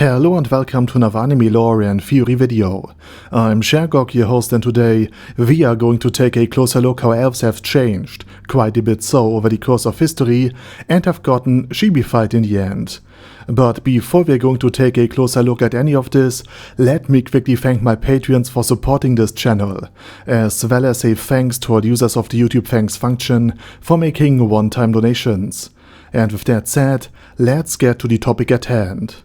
Hello and welcome to another anime lore and theory video. I'm Shergog, your host, and today we are going to take a closer look how elves have changed, quite a bit so over the course of history, and have gotten Chibi-fied in the end. But before we're going to take a closer look at any of this, let me quickly thank my Patreons for supporting this channel, as well as a thanks to all users of the YouTube thanks function for making one-time donations. And with that said, let's get to the topic at hand.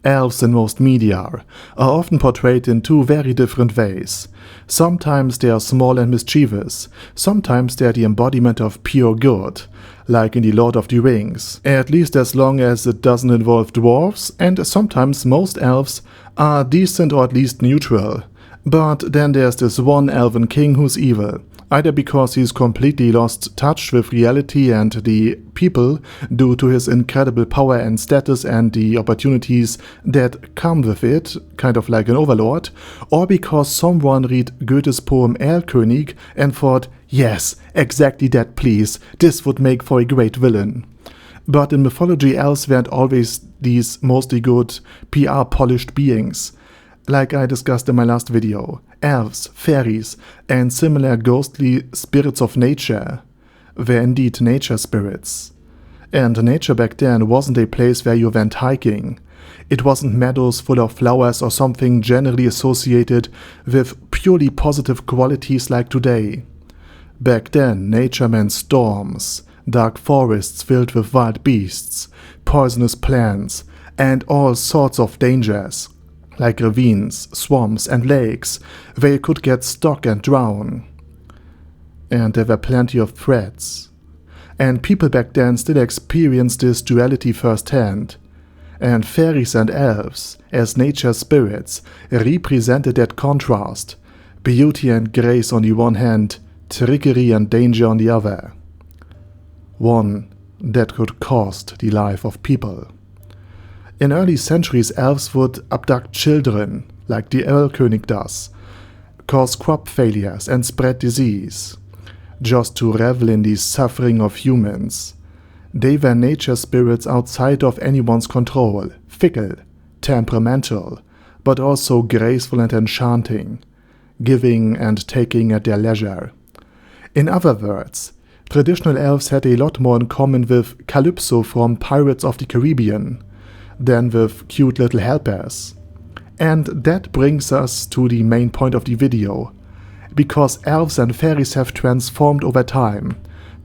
Elves in most media are often portrayed in two very different ways. Sometimes they are small and mischievous, sometimes they are the embodiment of pure good, like in The Lord of the Rings, at least as long as it doesn't involve dwarves, and sometimes most elves are decent or at least neutral. But then there's this one elven king who's evil, either because he's completely lost touch with reality and the people due to his incredible power and status and the opportunities that come with it, kind of like an overlord, or because someone read Goethe's poem Erlkönig and thought, yes, exactly that please, this would make for a great villain. But in mythology, elves weren't always these mostly good, PR-polished beings. Like I discussed in my last video, elves, fairies, and similar ghostly spirits of nature were indeed nature spirits. And nature back then wasn't a place where you went hiking. It wasn't meadows full of flowers or something generally associated with purely positive qualities like today. Back then, nature meant storms, dark forests filled with wild beasts, poisonous plants, and all sorts of dangers, like ravines, swamps, and lakes, where you could get stuck and drown. And there were plenty of threats. And people back then still experienced this duality firsthand. And fairies and elves, as nature spirits, represented that contrast, beauty and grace on the one hand, trickery and danger on the other. One that could cost the life of people. In early centuries, elves would abduct children, like the Erlkönig does, cause crop failures and spread disease, just to revel in the suffering of humans. They were nature spirits outside of anyone's control, fickle, temperamental, but also graceful and enchanting, giving and taking at their leisure. In other words, traditional elves had a lot more in common with Calypso from Pirates of the Caribbean than with cute little helpers. And that brings us to the main point of the video, because elves and fairies have transformed over time,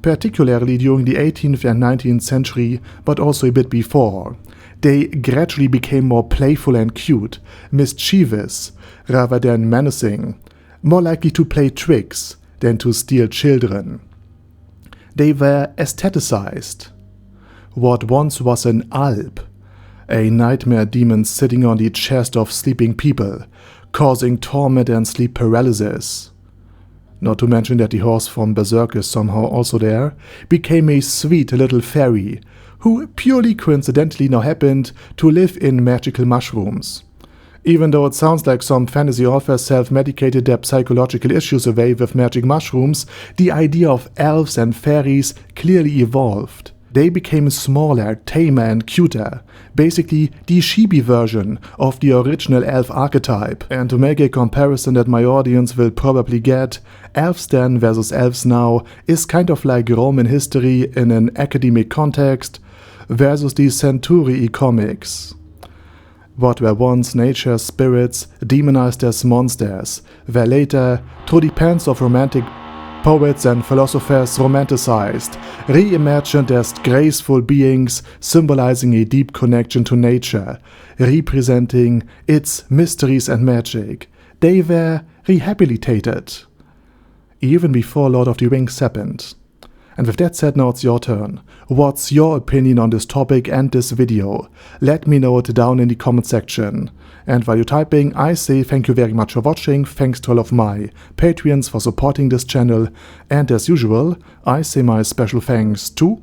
particularly during the 18th and 19th century, but also a bit before. They gradually became more playful and cute, mischievous, rather than menacing, more likely to play tricks than to steal children. They were aestheticized. What once was an alp, a nightmare demon sitting on the chest of sleeping people, causing torment and sleep paralysis, not to mention that the horse from Berserk is somehow also there, became a sweet little fairy, who purely coincidentally now happened to live in magical mushrooms. Even though it sounds like some fantasy author self-medicated their psychological issues away with magic mushrooms, the idea of elves and fairies clearly evolved. They became smaller, tamer, and cuter, basically the Chibi version of the original elf archetype. And to make a comparison that my audience will probably get, elves then versus elves now is kind of like Roman history in an academic context versus the Centurii comics. What were once nature spirits demonized as monsters were later, through the pens of romantic poets and philosophers, romanticized, reimagined as graceful beings symbolizing a deep connection to nature, representing its mysteries and magic. They were rehabilitated, even before Lord of the Rings happened. And with that said, now it's your turn. What's your opinion on this topic and this video? Let me know it down in the comment section. And while you're typing, I say thank you very much for watching, thanks to all of my Patreons for supporting this channel, and as usual, I say my special thanks to